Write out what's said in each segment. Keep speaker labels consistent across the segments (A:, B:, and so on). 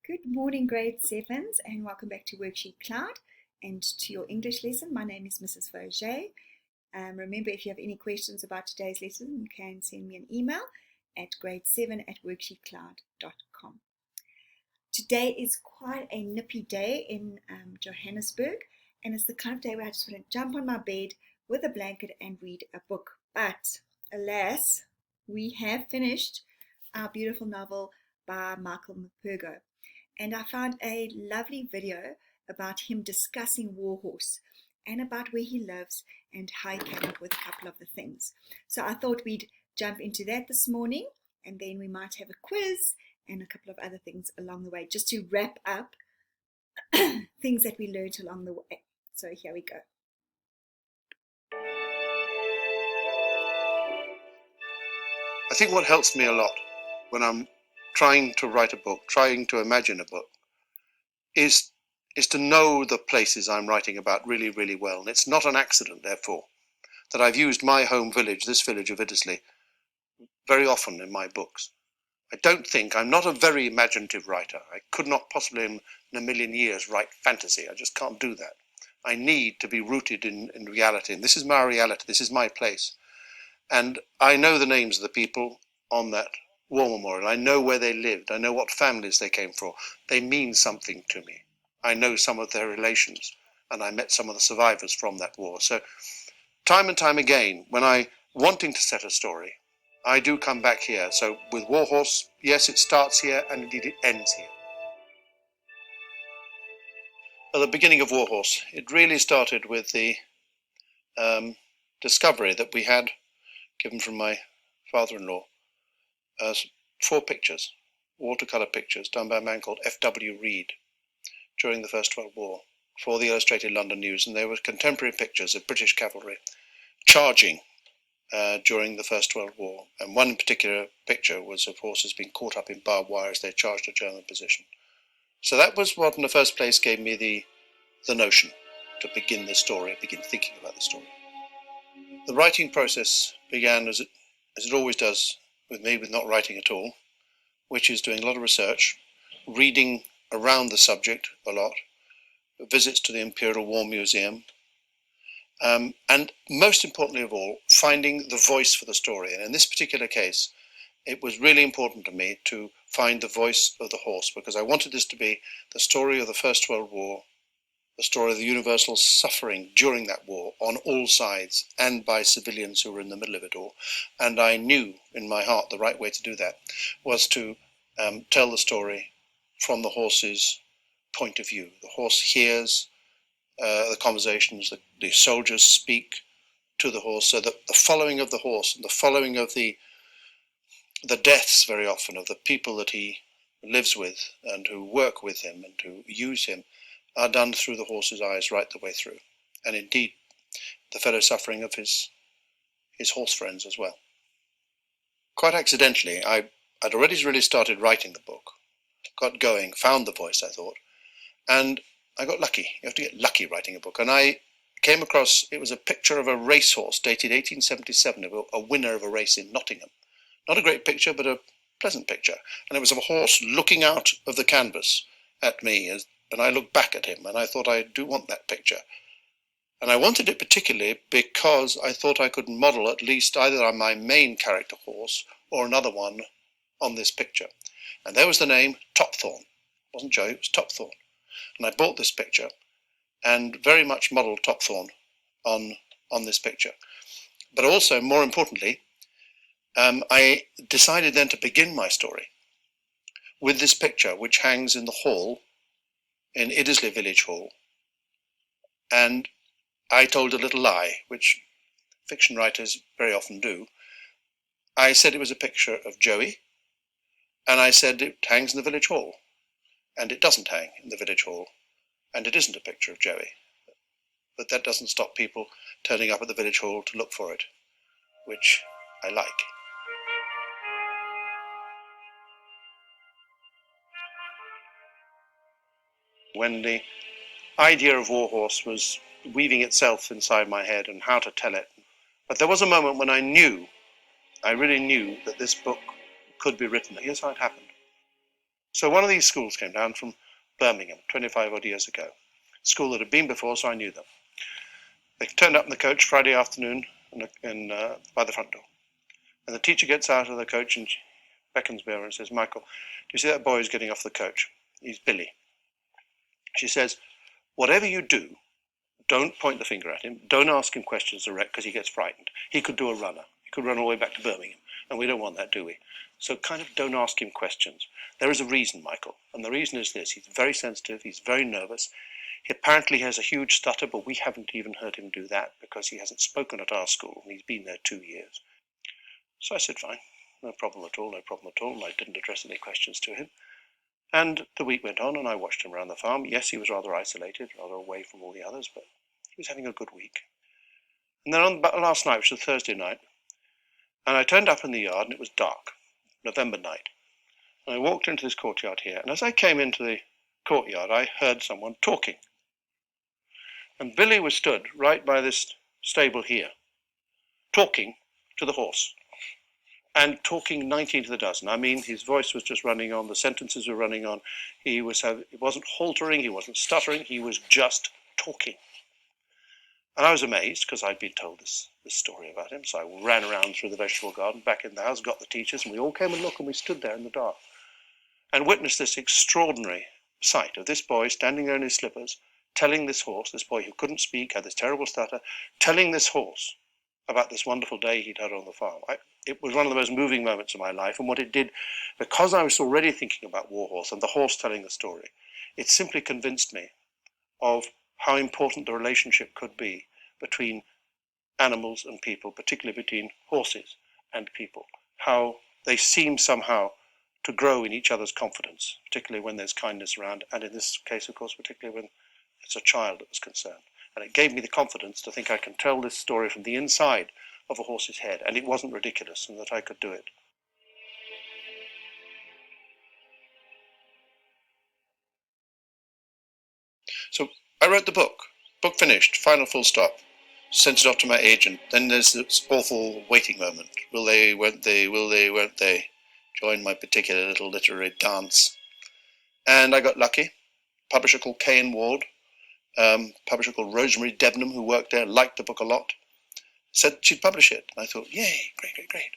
A: Good morning, grade 7s, and welcome back to WorksheetCloud and to your English lesson. My name is Mrs. Fauger. Remember, if you have any questions about today's lesson, you can send me an email at grade7@worksheetcloud.com. Today is quite a nippy day in Johannesburg, and it's the kind of day where I just want to jump on my bed with a blanket and read a book. But alas, we have finished our beautiful novel by Michael Mapurgo. And I found a lovely video about him discussing Warhorse and about where he lives and how he came up with a couple of the things. So I thought we'd jump into that this morning, and then we might have a quiz and a couple of other things along the way, just to wrap up things that we learned along the way. So here we go.
B: I think what helps me a lot when I'm trying to write a book, trying to imagine a book, is to know the places I'm writing about really, really well. And it's not an accident, therefore, that I've used my home village, this village of Iddesleigh, very often in my books. I'm not a very imaginative writer. I could not possibly in a million years write fantasy. I just can't do that. I need to be rooted in reality. And this is my reality. This is my place. And I know the names of the people on that war memorial. I know where they lived. I know what families they came from. They mean something to me. I know some of their relations, and I met some of the survivors from that war. So time and time again, when I wanting to set a story, I do come back here. So with Warhorse, yes, it starts here, and indeed it ends here. At the beginning of Warhorse, it really started with the discovery that we had, given from my father-in-law, 4 pictures, watercolor pictures, done by a man called F.W. Reed during the First World War for the Illustrated London News, and they were contemporary pictures of British cavalry charging during the First World War. And one particular picture was of horses being caught up in barbed wire as they charged a German position. So that was what in the first place gave me the notion to begin the story, begin thinking about the story. The writing process began as it always does with me, with not writing at all, which is doing a lot of research, reading around the subject a lot, visits to the Imperial War Museum, and most importantly of all, finding the voice for the story. And in this particular case, it was really important to me to find the voice of the horse, because I wanted this to be the story of the First World War, the story of the universal suffering during that war on all sides and by civilians who were in the middle of it all. And I knew in my heart the right way to do that was to tell the story from the horse's point of view. The horse hears the conversations, the soldiers speak to the horse, so that the following of the horse and the following of the deaths very often of the people that he lives with and who work with him and who use him are done through the horse's eyes right the way through. And indeed, the fellow suffering of his horse friends as well. Quite accidentally, I'd already really started writing the book, got going, found the voice, I thought, and I got lucky. You have to get lucky writing a book. And I came across, it was a picture of a racehorse dated 1877, of a winner of a race in Nottingham. Not a great picture, but a pleasant picture. And it was of a horse looking out of the canvas at me, and I looked back at him, and I thought, I do want that picture. And I wanted it particularly because I thought I could model at least either on my main character horse or another one on this picture. And there was the name Topthorn. It wasn't Joe, it was Topthorn. And I bought this picture and very much modelled Topthorn on this picture. But also, more importantly, I decided then to begin my story with this picture, which hangs in the hall, in Iddesleigh Village Hall. And I told a little lie, which fiction writers very often do. I said it was a picture of Joey, and I said it hangs in the village hall. And it doesn't hang in the village hall, and it isn't a picture of Joey. But that doesn't stop people turning up at the village hall to look for it, which I like. When the idea of Warhorse was weaving itself inside my head and how to tell it, but there was a moment when I really knew that this book could be written. Here's how it happened. So one of these schools came down from Birmingham 25 odd years ago. School that had been before, so I knew them. They turned up in the coach Friday afternoon by the front door. And the teacher gets out of the coach and beckons me over and says, "Michael, do you see that boy who's getting off the coach? He's Billy." She says, "Whatever you do, don't point the finger at him. Don't ask him questions direct because he gets frightened. He could do a runner. He could run all the way back to Birmingham. And we don't want that, do we? So kind of don't ask him questions. There is a reason, Michael. And the reason is this. He's very sensitive. He's very nervous. He apparently has a huge stutter, but we haven't even heard him do that because he hasn't spoken at our school. And he's been there 2 years." So I said, "Fine. No problem at all. No problem at all." And I didn't address any questions to him. And the week went on, and I watched him around the farm. Yes, he was rather isolated, rather away from all the others, but he was having a good week. And then on last night, which was Thursday night, and I turned up in the yard, and it was dark, November night. And I walked into this courtyard here, and as I came into the courtyard, I heard someone talking. And Billy was stood right by this stable here, talking to the horse. And talking 19 to the dozen. I mean, his voice was just running on, the sentences were running on. He wasn't haltering, he wasn't stuttering, he was just talking. And I was amazed because I'd been told this story about him. So I ran around through the vegetable garden, back in the house, got the teachers, and we all came and looked, and we stood there in the dark and witnessed this extraordinary sight of this boy standing there in his slippers, telling this horse, this boy who couldn't speak, had this terrible stutter, telling this horse about this wonderful day he'd had on the farm. It was one of the most moving moments of my life, and what it did, because I was already thinking about Warhorse and the horse telling the story, it simply convinced me of how important the relationship could be between animals and people, particularly between horses and people, how they seem somehow to grow in each other's confidence, particularly when there's kindness around, and in this case, of course, particularly when it's a child that was concerned. And it gave me the confidence to think I can tell this story from the inside of a horse's head, and it wasn't ridiculous, and that I could do it. So I wrote the book finished, final full stop, sent it off to my agent. Then there's this awful waiting moment. Will they, won't they, will they, won't they join my particular little literary dance? And I got lucky. Publisher called K & Ward, publisher called Rosemary Debenham, who worked there, liked the book a lot, said she'd publish it. And I thought, yay, great, great, great.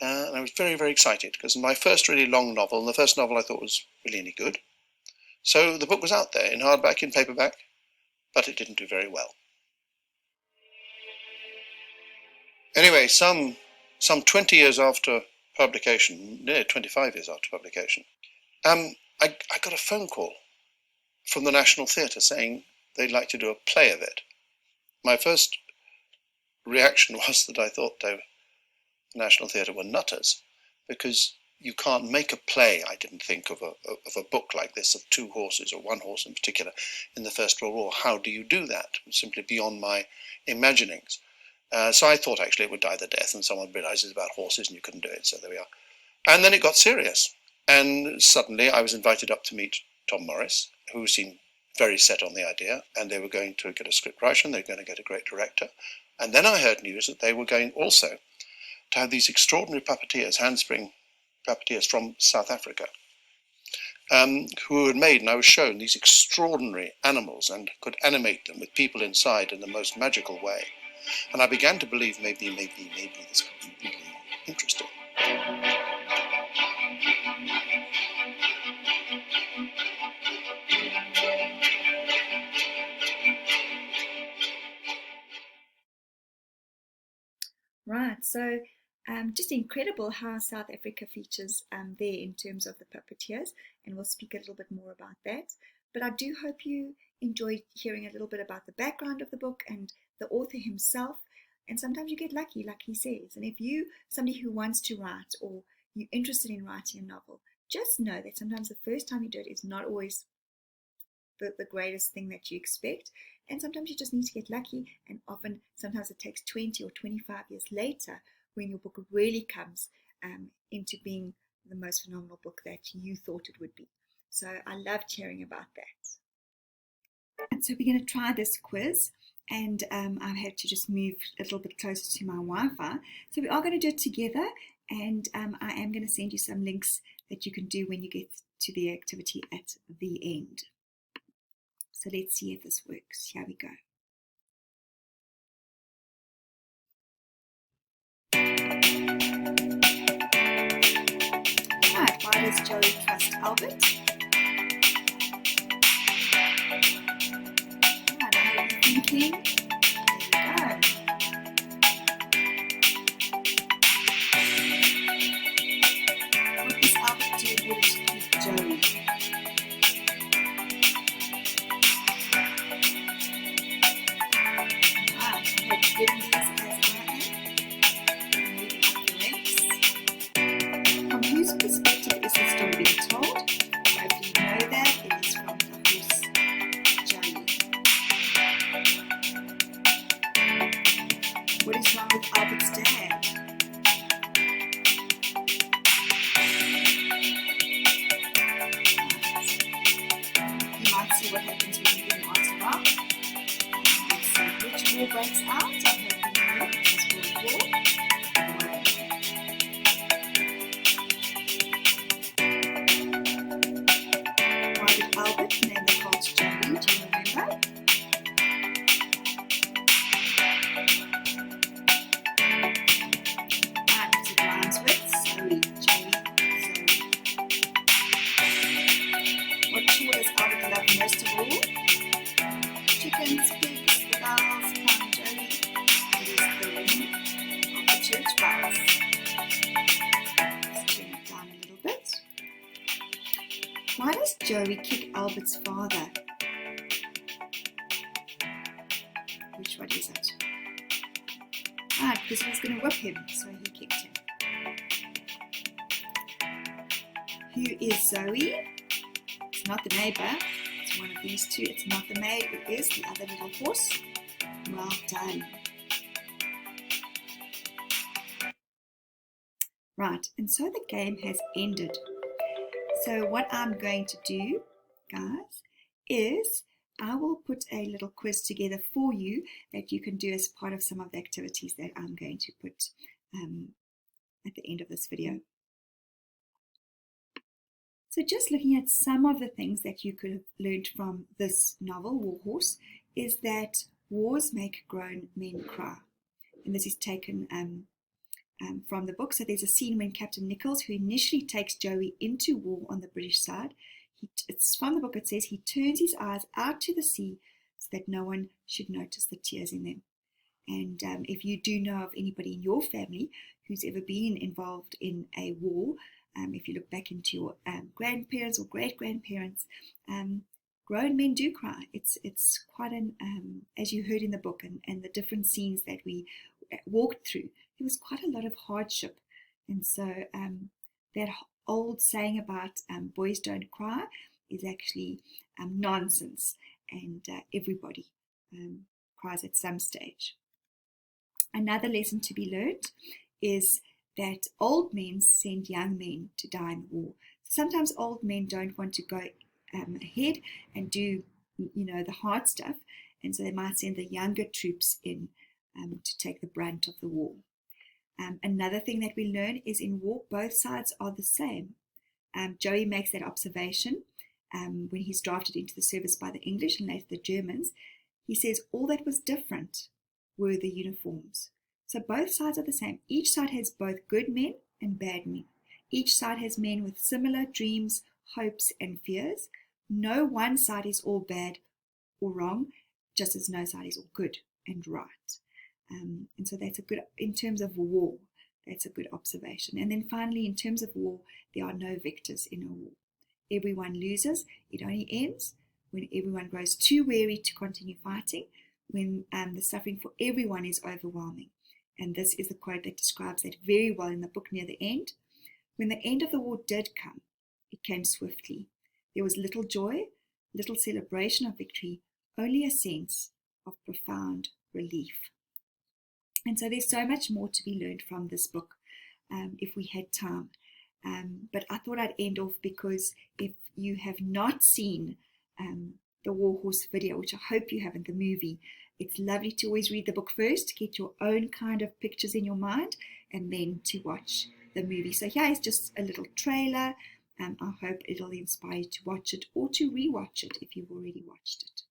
B: And I was very, very excited because my first really long novel, and the first novel I thought was really any good. So the book was out there in hardback, in paperback, but it didn't do very well. Anyway, some 20 years after publication, nearly 25 years after publication, I got a phone call from the National Theatre saying they'd like to do a play of it. My first reaction was that I thought the National Theatre were nutters, because you can't make a play, I didn't think, of a book like this, of two horses, or one horse in particular, in the First World War. How do you do that? It was simply beyond my imaginings. So I thought actually it would die the death, and someone realized it's about horses and you couldn't do it, so there we are. And then it got serious, and suddenly I was invited up to meet Tom Morris, who seemed very set on the idea, and they were going to get a scriptwriter, and they were going to get a great director. And then I heard news that they were going also to have these extraordinary puppeteers, handspring puppeteers from South Africa, who had made, and I was shown, these extraordinary animals and could animate them with people inside in the most magical way. And I began to believe maybe this could be really interesting.
A: Right, so just incredible how South Africa features there in terms of the puppeteers, and we'll speak a little bit more about that. But I do hope you enjoyed hearing a little bit about the background of the book and the author himself. And sometimes you get lucky, like he says. And if you somebody who wants to write, or you're interested in writing a novel, just know that sometimes the first time you do it is not always the greatest thing that you expect. And sometimes you just need to get lucky, and often sometimes it takes 20 or 25 years later when your book really comes into being the most phenomenal book that you thought it would be. So I loved hearing about that. And so we're going to try this quiz, and I have to just move a little bit closer to my Wi-Fi. So we are going to do it together, and I am going to send you some links that you can do when you get to the activity at the end. So let's see if this works. Here we go. Right, why does Joey trust Albert? Right, I hope you're thinking. There we go. What does Albert do in order to keep Joey? Right, I hope you're getting these as I am. Moving up the ranks. From whose perspective is the story being told? Well, if you know that, it is from the horse Joey. What is wrong with Albert's dad? You might see what happens when you get an answer wrong. Let's see which war breaks out. I hope you know which is World War I. Why did Albert name the colt Joey? Do you remember? And it rhymes with Zoe. Joey, Zoe. What chore does Albert love most of all? Chickens, pigs, the bells, Come Joey. It is the ringing of the church bells. Let's turn it down a little bit. Why does Joey kick Albert's father? Which one is it? Ah, because he was going to whip him, so he kicked him. Who is Zoe? It's not the neighbor. It's one of these two. It's not the maid. It is the other little horse. Well done. Right, and so the game has ended. So what I'm going to do, guys, is I will put a little quiz together for you that you can do as part of some of the activities that I'm going to put at the end of this video. So just looking at some of the things that you could have learned from this novel, War Horse, is that wars make grown men cry. And this is taken from the book. So there's a scene when Captain Nichols, who initially takes Joey into war on the British side, it's from the book, it says he turns his eyes out to the sea so that no one should notice the tears in them. And if you do know of anybody in your family who's ever been involved in a war, if you look back into your grandparents or great-grandparents, grown men do cry. It's quite an, as you heard in the book and the different scenes that we walked through, there was quite a lot of hardship. And so that old saying about boys don't cry is actually nonsense, and everybody cries at some stage. Another lesson to be learned is that old men send young men to die in the war. Sometimes old men don't want to go ahead and do, the hard stuff, and so they might send the younger troops in to take the brunt of the war. Another thing that we learn is in war, both sides are the same. Joey makes that observation when he's drafted into the service by the English and later the Germans. He says all that was different were the uniforms. So both sides are the same. Each side has both good men and bad men. Each side has men with similar dreams, hopes, and fears. No one side is all bad or wrong, just as no side is all good and right. And so that's a good, in terms of war, that's a good observation. And then finally, in terms of war, there are no victors in a war. Everyone loses. It only ends when everyone grows too weary to continue fighting, when the suffering for everyone is overwhelming. And this is the quote that describes that very well in the book near the end. When the end of the war did come, it came swiftly. There was little joy, little celebration of victory, only a sense of profound relief. And so there's so much more to be learned from this book if we had time. But I thought I'd end off because if you have not seen the War Horse video, which I hope you haven't, the movie, it's lovely to always read the book first to get your own kind of pictures in your mind and then to watch the movie. So here is just a little trailer I hope it'll inspire you to watch it or to rewatch it if you've already watched it.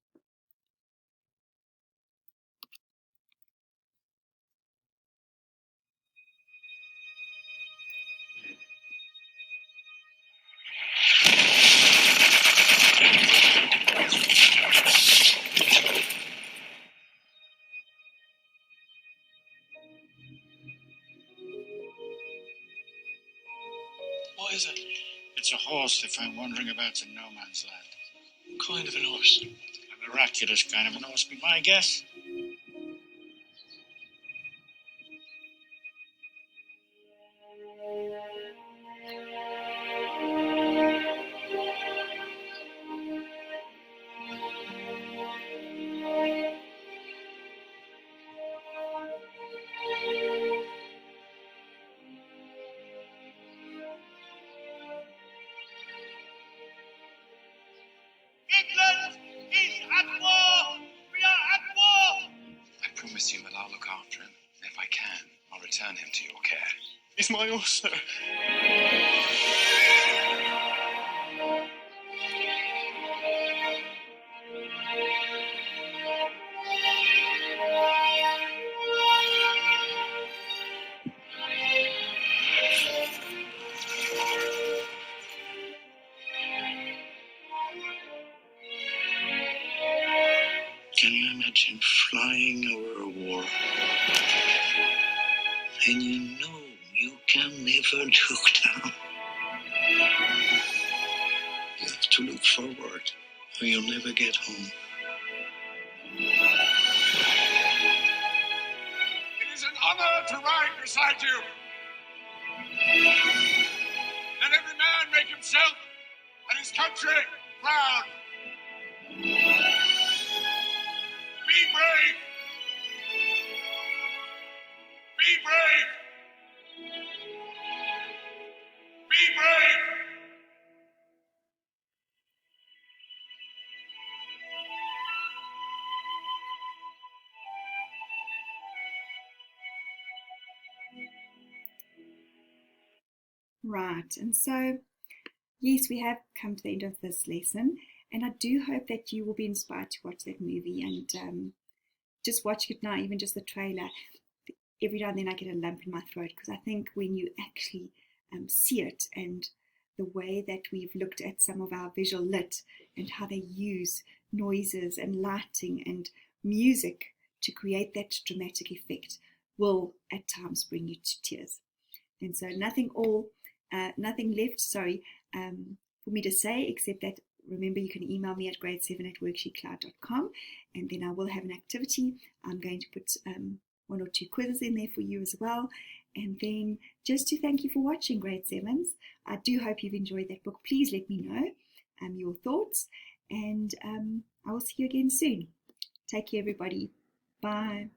C: What is it? It's a horse they found wandering about in no man's land. What kind of an horse? A miraculous kind of an horse, be my guess.
D: England is at war! We are at war!
C: I promise you that I'll look after him. And if I can, I'll return him to your care. He's my horse, sir. Can you imagine flying over a war? And you know you can never look down. You have to look forward, or you'll never get home.
D: It is an honor to ride beside you. Let every man make himself and his country proud. Be brave. Be brave. Be brave.
A: Right, and so yes, we have come to the end of this lesson, and I do hope that you will be inspired to watch that movie and just watching it now, even just the trailer. Every now and then I get a lump in my throat because I think when you actually see it and the way that we've looked at some of our visual lit and how they use noises and lighting and music to create that dramatic effect will at times bring you to tears. And so nothing left, for me to say except that remember you can email me at grade7@worksheetcloud.com, and then I will have an activity. I'm going to put one or two quizzes in there for you as well. And then just to thank you for watching, grade 7s. I do hope you've enjoyed that book. Please let me know your thoughts, and I will see you again soon. Take care, everybody. Bye.